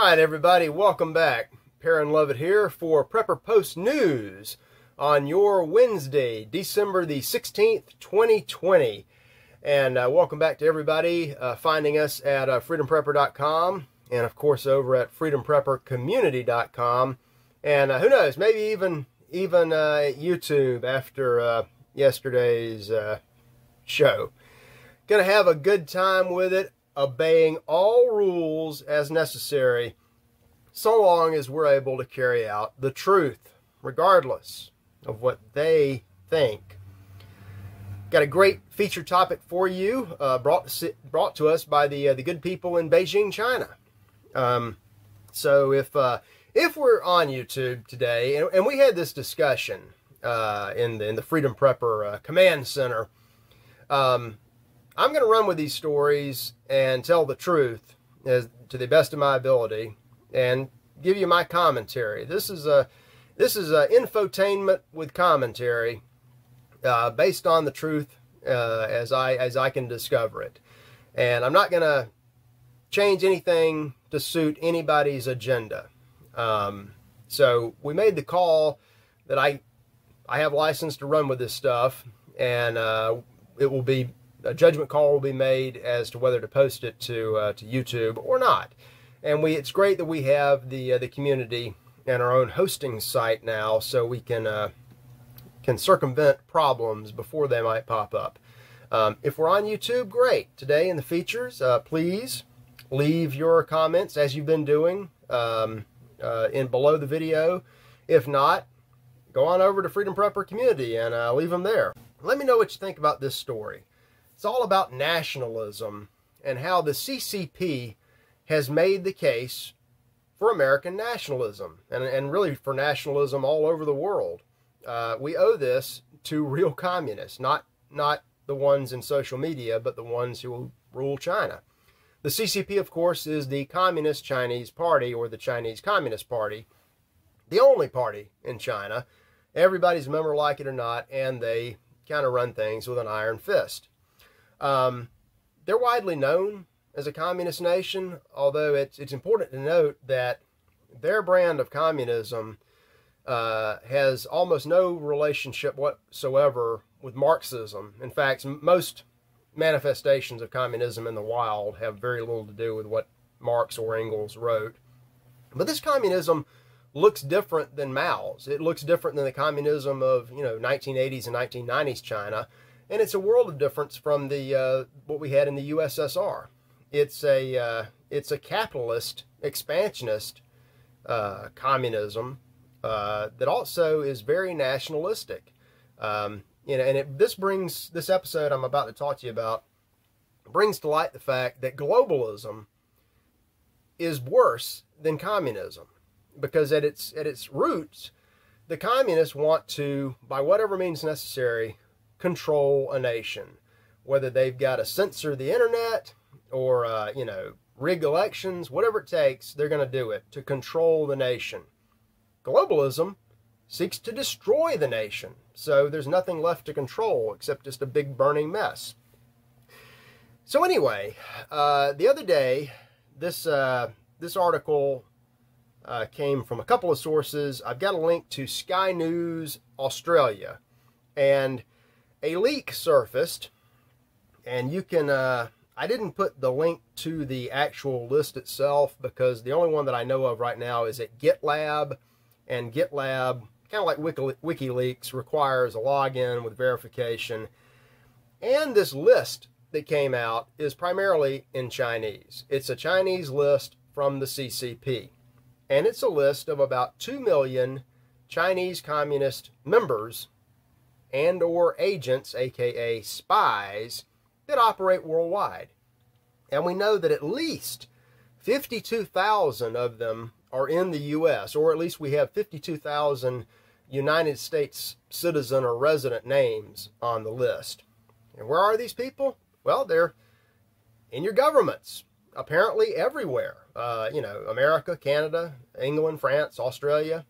All right, everybody, welcome back. Perrin Lovett here for Prepper Post News on your Wednesday, December the 16th, 2020. And welcome back to everybody finding us at freedomprepper.com and, of course, over at freedompreppercommunity.com. And who knows, maybe even YouTube after yesterday's show. Gonna have a good time with it, obeying all rules as necessary, so long as we're able to carry out the truth, regardless of what they think. Got a great feature topic for you, brought to us by the good people in Beijing, China. So if we're on YouTube today, and we had this discussion in the Freedom Prepper Command Center, I'm going to run with these stories and tell the truth to the best of my ability and give you my commentary. This is infotainment with commentary based on the truth as I can discover it. And I'm not going to change anything to suit anybody's agenda. So we made the call that I have license to run with this stuff, and it will be a judgment call will be made as to whether to post it to YouTube or not. And it's great that we have the community and our own hosting site now, so we can circumvent problems before they might pop up. If we're on YouTube, great. Today in the features, please leave your comments as you've been doing in below the video. If not, go on over to Freedom Prepper Community and leave them there. Let me know what you think about this story. It's all about nationalism and how the CCP has made the case for American nationalism and really for nationalism all over the world. We owe this to real communists, not the ones in social media, but the ones who rule China. The CCP, of course, is the Communist Chinese Party, or the Chinese Communist Party, the only party in China. Everybody's a member, like it or not, and they kind of run things with an iron fist. They're widely known as a communist nation, although it's important to note that their brand of communism has almost no relationship whatsoever with Marxism. In fact, most manifestations of communism in the wild have very little to do with what Marx or Engels wrote. But this communism looks different than Mao's. It looks different than the communism of 1980s and 1990s China. And it's a world of difference from the what we had in the USSR. It's a capitalist, expansionist communism that also is very nationalistic. And this episode I'm about to talk to you about brings to light the fact that globalism is worse than communism, because at its roots, the communists want to, by whatever means necessary, control a nation, whether they've got to censor the internet or rig elections, whatever it takes, they're going to do it to control the nation. Globalism seeks to destroy the nation, so there's nothing left to control except just a big burning mess. So anyway, the other day, this article came from a couple of sources. I've got a link to Sky News Australia, and a leak surfaced, and you can, I didn't put the link to the actual list itself because the only one that I know of right now is at GitLab, and GitLab, kind of like WikiLeaks, requires a login with verification. And this list that came out is primarily in Chinese. It's a Chinese list from the CCP, and it's a list of about 2 million Chinese communist members and or agents, aka spies, that operate worldwide. And we know that at least 52,000 of them are in the U.S., or at least we have 52,000 United States citizen or resident names on the list. And where are these people? Well, they're in your governments, apparently everywhere. America, Canada, England, France, Australia.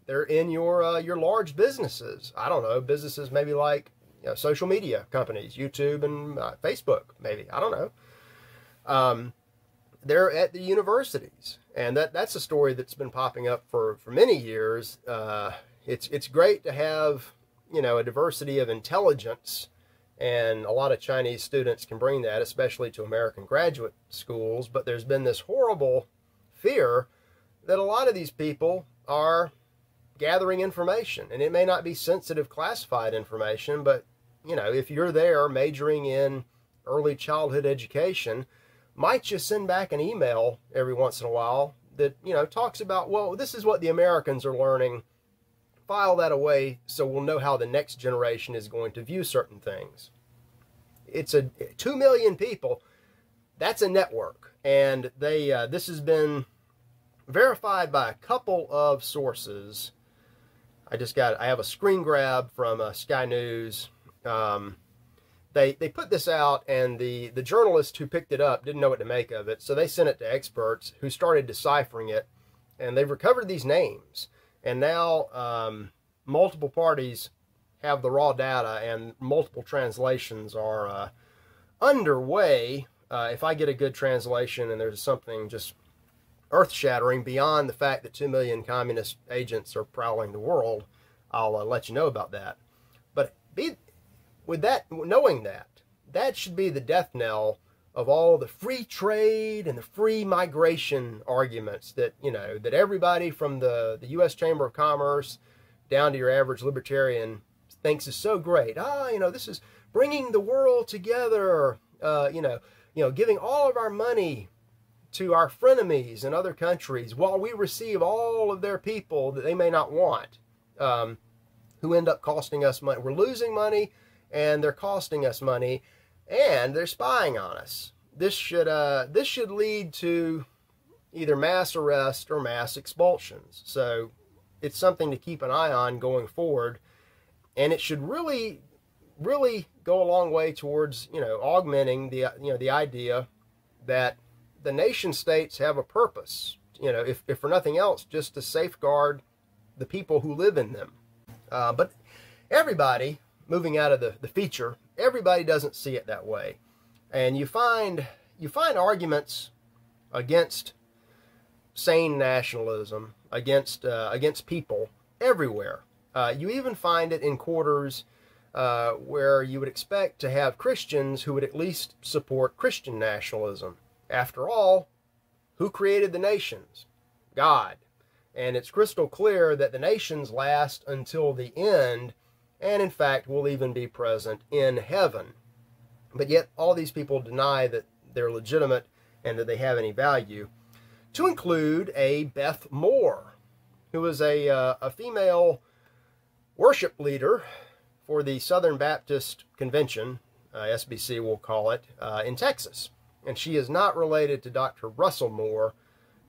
They're in your large businesses. I don't know, businesses maybe like social media companies, YouTube and Facebook, maybe. I don't know. they're at the universities, and that's a story that's been popping up for many years. It's great to have, a diversity of intelligence, and a lot of Chinese students can bring that, especially to American graduate schools. But there's been this horrible fear that a lot of these people are gathering information, and it may not be sensitive classified information, but if you're there majoring in early childhood education, might you send back an email every once in a while that talks about, well, this is what the Americans are learning, file that away so we'll know how the next generation is going to view certain things. It's 2 million people. That's a network, and this has been verified by a couple of sources. I have a screen grab from Sky News. They put this out, and the journalist who picked it up didn't know what to make of it, so they sent it to experts who started deciphering it, and they've recovered these names. And now multiple parties have the raw data, and multiple translations are underway. If I get a good translation and there's something just earth-shattering beyond the fact that 2 million communist agents are prowling the world, I'll let you know about that. But knowing that should be the death knell of all the free trade and the free migration arguments that that everybody from the U.S. Chamber of Commerce down to your average libertarian thinks is so great. This is bringing the world together. Giving all of our money to our frenemies in other countries while we receive all of their people that they may not want, who end up costing us money. We're losing money, and they're costing us money, and they're spying on us. This should lead to either mass arrest or mass expulsions. So it's something to keep an eye on going forward, and it should really go a long way towards augmenting the idea that the nation states have a purpose, if for nothing else, just to safeguard the people who live in them. But everybody, moving out of the feature, everybody doesn't see it that way. And you find arguments against sane nationalism, against people everywhere. You even find it in quarters where you would expect to have Christians who would at least support Christian nationalism. After all, who created the nations? God. And it's crystal clear that the nations last until the end, and in fact will even be present in heaven. But yet all these people deny that they're legitimate and that they have any value, to include a Beth Moore, who is a female worship leader for the Southern Baptist Convention, SBC we'll call it, in Texas. And she is not related to Dr. Russell Moore,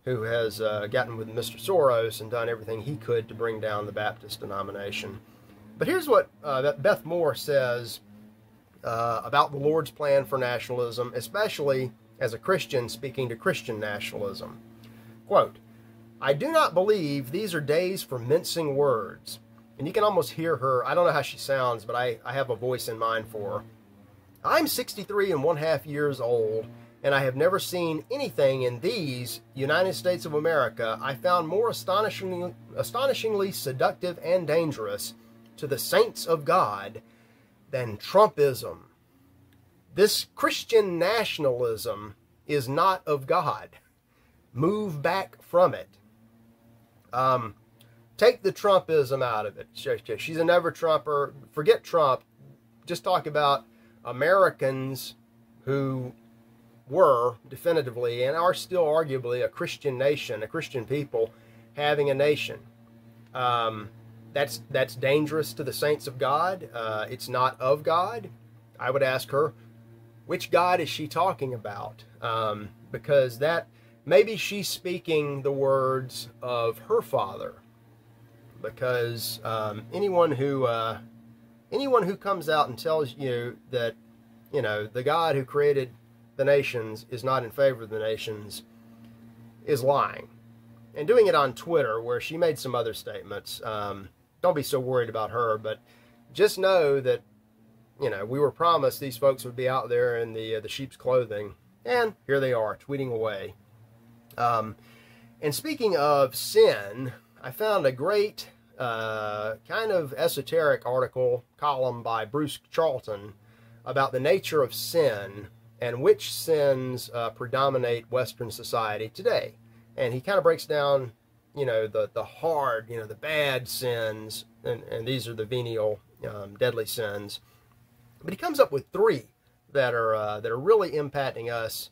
who has gotten with Mr. Soros and done everything he could to bring down the Baptist denomination. But here's what Beth Moore says about the Lord's plan for nationalism, especially as a Christian speaking to Christian nationalism. Quote, "I do not believe these are days for mincing words." And you can almost hear her. I don't know how she sounds, but I have a voice in mind for her. "I'm 63 and 1/2 years old, and I have never seen anything in these United States of America I found more astonishingly seductive and dangerous to the saints of God than Trumpism. This Christian nationalism is not of God. Move back from it." Take the Trumpism out of it. She's a never Trumper. Forget Trump. Just talk about Americans who were definitively and are still arguably a Christian nation, a Christian people having a nation. That's dangerous to the saints of God. It's not of God. I would ask her, which God is she talking about? Because that maybe she's speaking the words of her father. Because anyone who comes out and tells you that the God who created the nations is not in favor of the nations is lying. And doing it on Twitter, where she made some other statements. Don't be so worried about her, but just know that we were promised these folks would be out there in the sheep's clothing, and here they are tweeting away. And speaking of sin, I found a great kind of esoteric column by Bruce Charlton about the nature of sin and which sins predominate Western society today. And he kind of breaks down, you know, the hard, you know, the bad sins, and these are the venial, deadly sins. But he comes up with three that are really impacting us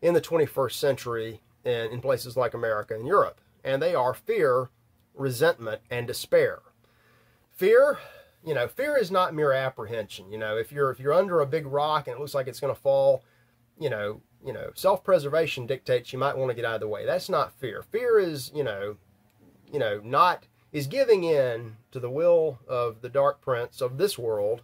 in the 21st century in places like America and Europe. And they are fear, resentment, and despair. Fear, you know, fear is not mere apprehension. You know, if you're under a big rock and it looks like it's going to fall, you know, self-preservation dictates you might want to get out of the way. That's not fear. Fear is, is giving in to the will of the dark prince of this world,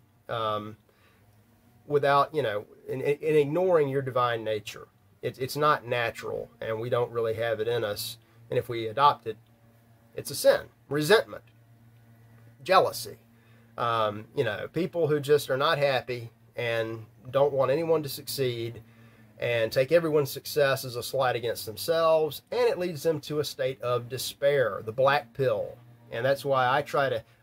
without, in ignoring your divine nature. It's not natural, and we don't really have it in us. And if we adopt it, it's a sin. Resentment, jealousy, people who just are not happy and don't want anyone to succeed, and take everyone's success as a slight against themselves, and it leads them to a state of despair, the black pill. And that's why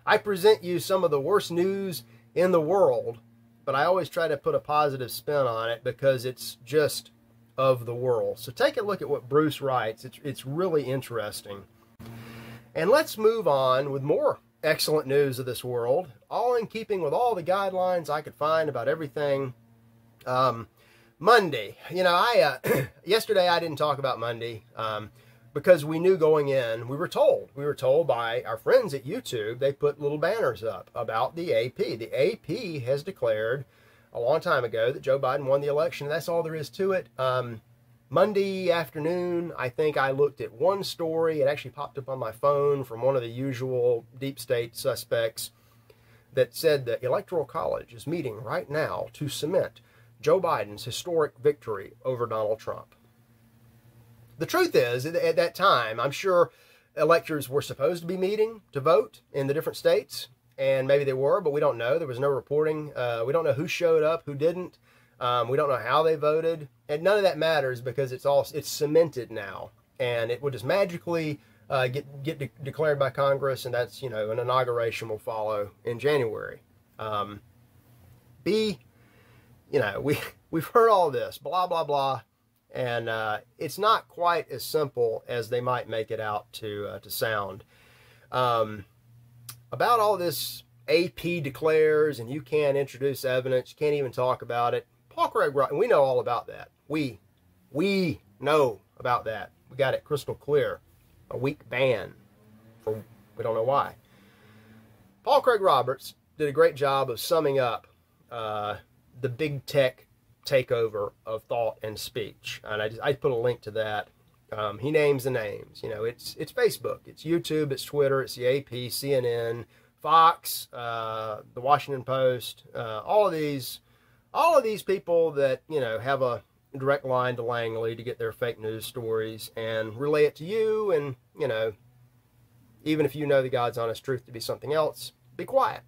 I present you some of the worst news in the world, but I always try to put a positive spin on it because it's just of the world. So take a look at what Bruce writes. It's really interesting. And let's move on with more excellent news of this world, all in keeping with all the guidelines I could find about everything. Monday, yesterday I didn't talk about Monday because we knew going in, we were told by our friends at YouTube, they put little banners up about the AP. The AP has declared a long time ago that Joe Biden won the election. That's all there is to it. Monday afternoon, I think I looked at one story. It actually popped up on my phone from one of the usual deep state suspects that said the Electoral College is meeting right now to cement Joe Biden's historic victory over Donald Trump. The truth is, at that time, I'm sure electors were supposed to be meeting to vote in the different states, and maybe they were, but we don't know. There was no reporting. We don't know who showed up, who didn't. We don't know how they voted, and none of that matters because it's cemented now, and it will just magically get declared by Congress, and that's, an inauguration will follow in January. We've heard all this, blah, blah, blah, and it's not quite as simple as they might make it out to sound. About all this AP declares, and you can't introduce evidence, you can't even talk about it. Paul Craig, we know all about that. We know about that. We got it crystal clear. A week ban for we don't know why. Paul Craig Roberts did a great job of summing up the big tech takeover of thought and speech, and I put a link to that. He names the names. It's Facebook, it's YouTube, it's Twitter, it's the AP, CNN, Fox, the Washington Post, all of these people that have a direct line to Langley to get their fake news stories and relay it to you. And even if you know the God's honest truth to be something else, be quiet.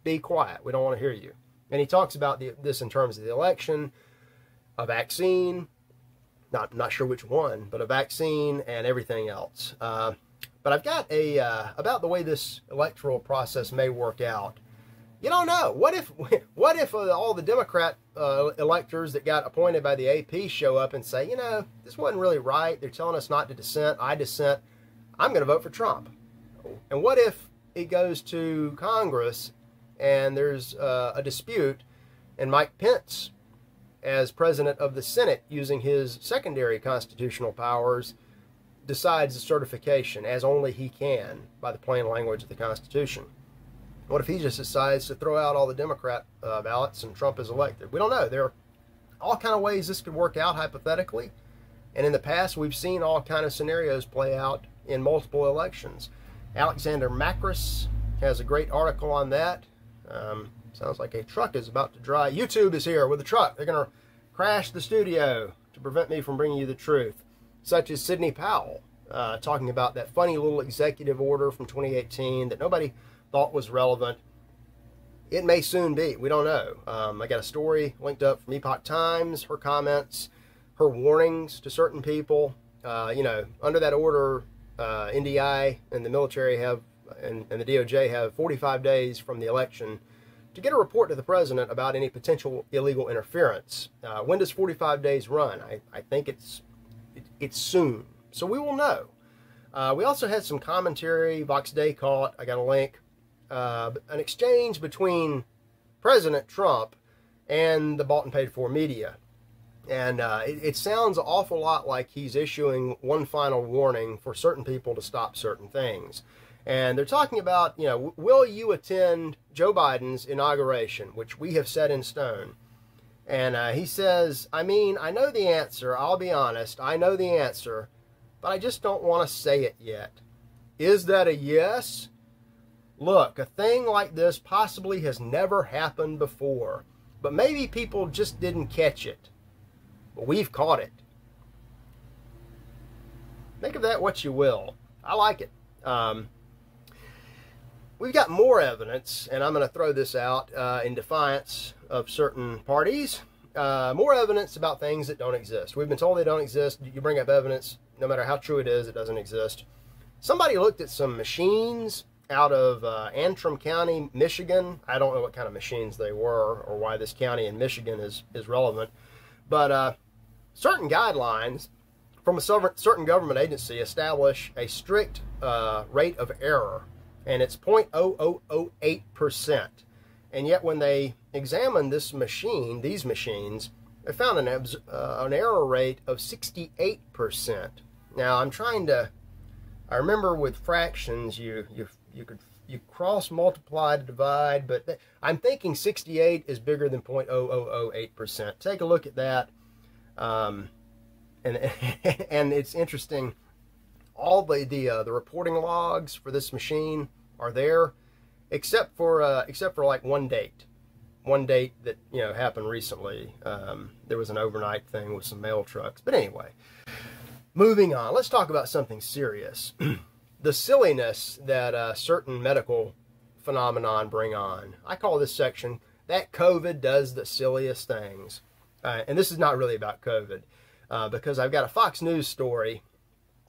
Be quiet. We don't want to hear you. And he talks about this in terms of the election, a vaccine, not sure which one, but a vaccine and everything else. But I've got about the way this electoral process may work out. You don't know. What if all the Democrat electors that got appointed by the AP show up and say, this wasn't really right. They're telling us not to dissent. I dissent. I'm going to vote for Trump. And what if it goes to Congress and there's a dispute, and Mike Pence, as president of the Senate, using his secondary constitutional powers, decides the certification as only he can by the plain language of the Constitution? What if he just decides to throw out all the Democrat ballots and Trump is elected? We don't know. There are all kind of ways this could work out hypothetically. And in the past, we've seen all kind of scenarios play out in multiple elections. Alexander Macris has a great article on that. Sounds like a truck is about to drive. YouTube is here with a truck. They're going to crash the studio to prevent me from bringing you the truth. Such as Sidney Powell talking about that funny little executive order from 2018 that nobody thought was relevant. It may soon be. We don't know. I got a story linked up from Epoch Times, her comments, her warnings to certain people. You know, under that order, NDI and the military have, and the DOJ have 45 days from the election to get a report to the president about any potential illegal interference. When does 45 days run? I think it's soon. So we will know. We also had some commentary, Vox Day Caught, I got a link, an exchange between President Trump and the bought and paid for media. And it sounds an awful lot like he's issuing one final warning for certain people to stop certain things. And they're talking about, you know, will you attend Joe Biden's inauguration, which we have set in stone? And he says, I mean, I know the answer. I'll be honest. I know the answer, but I just don't want to say it yet. Is that a yes? Look, a thing like this possibly has never happened before, but maybe people just didn't catch it. But we've caught it. Make of that what you will. I like it. We've got more evidence, and I'm going to throw this out in defiance of certain parties. More evidence about things that don't exist. We've been told they don't exist. You bring up evidence, no matter how true it is, it doesn't exist. Somebody looked at some machines out of Antrim County, Michigan. I don't know what kind of machines they were or why this county in Michigan is relevant. But certain guidelines from a certain government agency establish a strict rate of error, and it's 0.0008%. And yet when they examined these machines, they found an error rate of 68%. Now I remember with fractions you cross multiply to divide, but I'm thinking 68 is bigger than 0.0008%. Take a look at that. And it's interesting. All the reporting logs for this machine are there, except for like one date that, you know, happened recently. There was an overnight thing with some mail trucks. But anyway, moving on. Let's talk about something serious. The silliness that certain medical phenomenon bring on. I call this section that COVID does the silliest things. And this is not really about COVID, because I've got a Fox News story,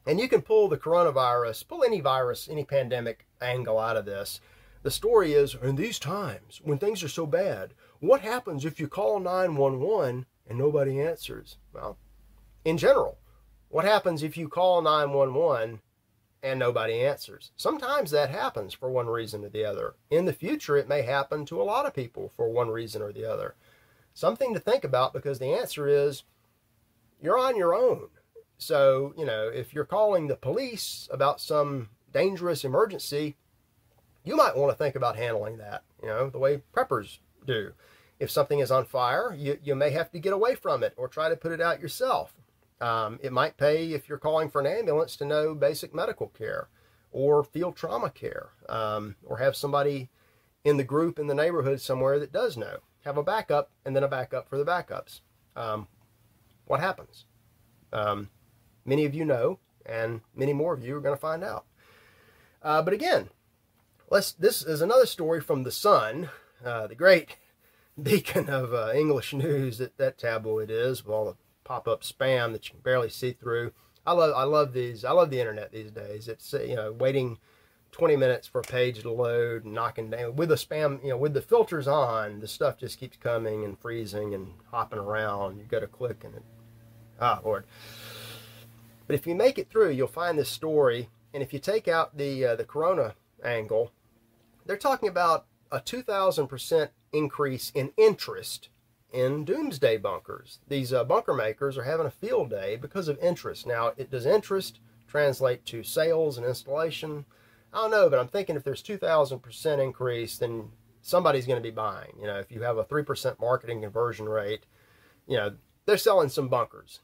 and you can pull the coronavirus, pull any virus, any pandemic angle out of this. The story is, in these times, when things are so bad, what happens if you call 911 and nobody answers? Well, in general, what happens if you call 911 and nobody answers? Sometimes that happens for one reason or the other. In the future, it may happen to a lot of people for one reason or the other. Something to think about, because the answer is you're on your own. So, you know, if you're calling the police about some dangerous emergency, you might want to think about handling that, you know, the way preppers do. If something is on fire, you may have to get away from it or try to put it out yourself. It might pay, if you're calling for an ambulance, to know basic medical care or field trauma care, or have somebody in the group in the neighborhood somewhere that does know. Have a backup and then a backup for the backups. What happens? Many of you know, and many more of you are going to find out. But again, this is another story from The Sun, the great beacon of English news that tabloid is, with all the pop-up spam that you can barely see through. I love these. I love the internet these days. It's, you know, waiting 20 minutes for a page to load, and knocking down with the spam, you know, with the filters on, the stuff just keeps coming and freezing and hopping around. You got to click and it, Lord. But if you make it through, you'll find this story, and if you take out the corona angle, they're talking about a 2,000% increase in interest in doomsday bunkers. These bunker makers are having a field day because of interest. Now, does interest translate to sales and installation? I don't know, but I'm thinking if there's 2,000% increase, then somebody's going to be buying. You know, if you have a 3% marketing conversion rate, you know, they're selling some bunkers.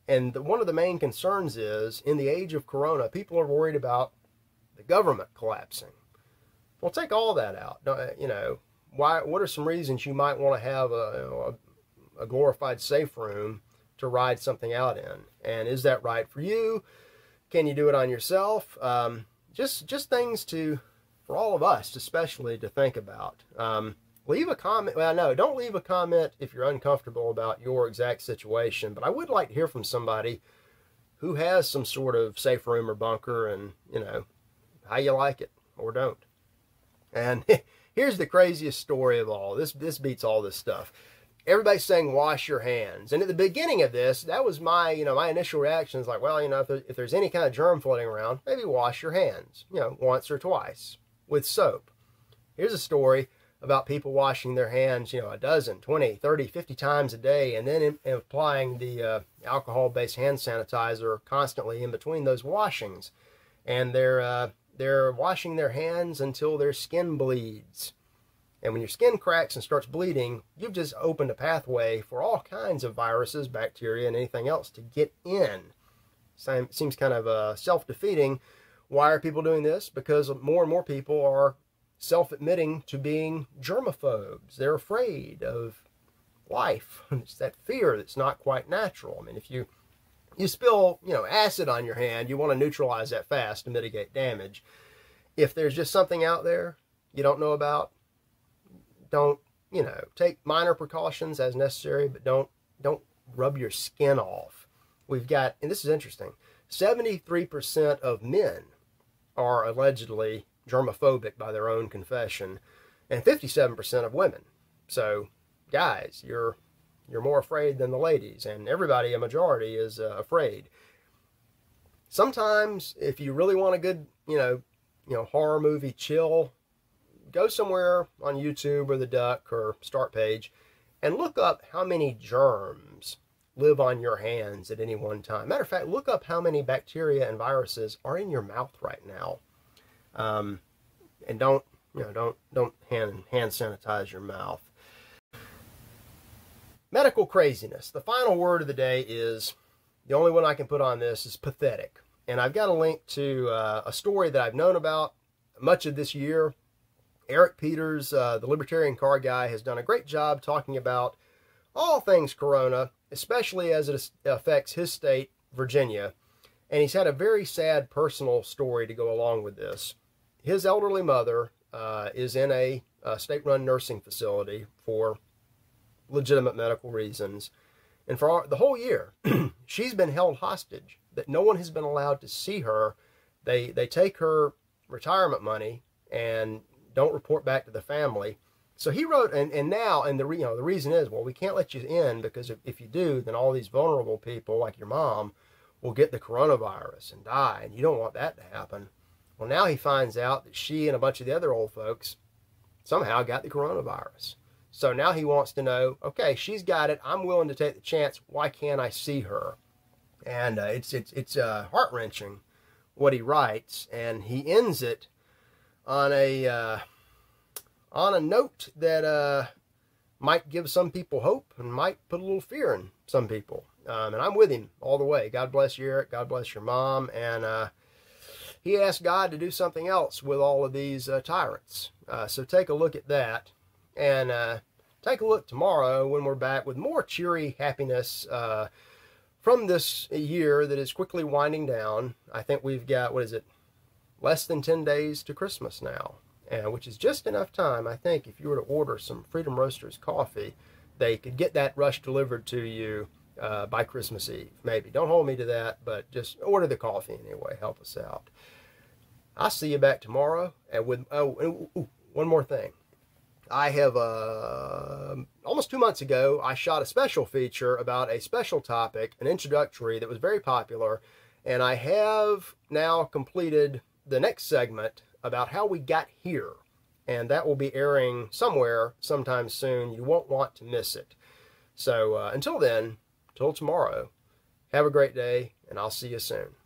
And one of the main concerns is, in the age of corona, people are worried about the government collapsing. Well, take all that out. You know, what are some reasons you might want to have a glorified safe room to ride something out in? And is that right for you? Can you do it on yourself? Just things for all of us, especially, to think about. leave a comment. Well, no, don't leave a comment if you're uncomfortable about your exact situation, but I would like to hear from somebody who has some sort of safe room or bunker, and, you know, how you like it or don't. And here's the craziest story of all. This beats all this stuff. Everybody's saying wash your hands. And at the beginning of this, that was my, you know, my initial reaction is like, well, you know, if there's any kind of germ floating around, maybe wash your hands, you know, once or twice with soap. Here's a story about people washing their hands, you know, a dozen, 20, 30, 50 times a day, and then applying the alcohol-based hand sanitizer constantly in between those washings. And they're washing their hands until their skin bleeds. And when your skin cracks and starts bleeding, you've just opened a pathway for all kinds of viruses, bacteria, and anything else to get in. Seems kind of self-defeating. Why are people doing this? Because more and more people are self-admitting to being germaphobes. They're afraid of life. It's that fear that's not quite natural. I mean, if you spill, you know, acid on your hand, you want to neutralize that fast to mitigate damage. If there's just something out there you don't know about, don't, you know, take minor precautions as necessary, but don't rub your skin off. We've got, and this is interesting, 73% of men are allegedly germophobic by their own confession, and 57% of women. So, guys, you're more afraid than the ladies, and everybody, a majority, is afraid. Sometimes, if you really want a good, you know, horror movie chill, go somewhere on YouTube or the Duck or Start Page and look up how many germs live on your hands at any one time. Matter of fact, look up how many bacteria and viruses are in your mouth right now. And don't hand sanitize your mouth. Medical craziness. The final word of the day is, the only one I can put on this is pathetic. And I've got a link to a story that I've known about much of this year. Eric Peters, the Libertarian car guy, has done a great job talking about all things corona, especially as it affects his state, Virginia. And he's had a very sad personal story to go along with this. His elderly mother is in a state-run nursing facility for legitimate medical reasons. And for the whole year, she's been held hostage, that no one has been allowed to see her. They take her retirement money and don't report back to the family. So he wrote, and the reason is, well, we can't let you in because if you do, then all these vulnerable people like your mom will get the coronavirus and die, and you don't want that to happen. Well, now he finds out that she and a bunch of the other old folks somehow got the coronavirus. So now he wants to know, okay, she's got it. I'm willing to take the chance. Why can't I see her? And it's heart-wrenching what he writes, and he ends it on a note that might give some people hope and might put a little fear in some people. And I'm with him all the way. God bless you, Eric. God bless your mom. And he asked God to do something else with all of these tyrants. So take a look at that. And take a look tomorrow when we're back with more cheery happiness from this year that is quickly winding down. I think we've got, what is it, less than 10 days to Christmas now. Which is just enough time, I think, if you were to order some Freedom Roasters coffee, they could get that rush delivered to you by Christmas Eve. Maybe. Don't hold me to that, but just order the coffee anyway. Help us out. I'll see you back tomorrow. And with one more thing. I have, almost 2 months ago, I shot a special feature about a special topic, an introductory that was very popular, and I have now completed the next segment about how we got here, and that will be airing somewhere sometime soon. You won't want to miss it. So until then, till tomorrow, have a great day, and I'll see you soon.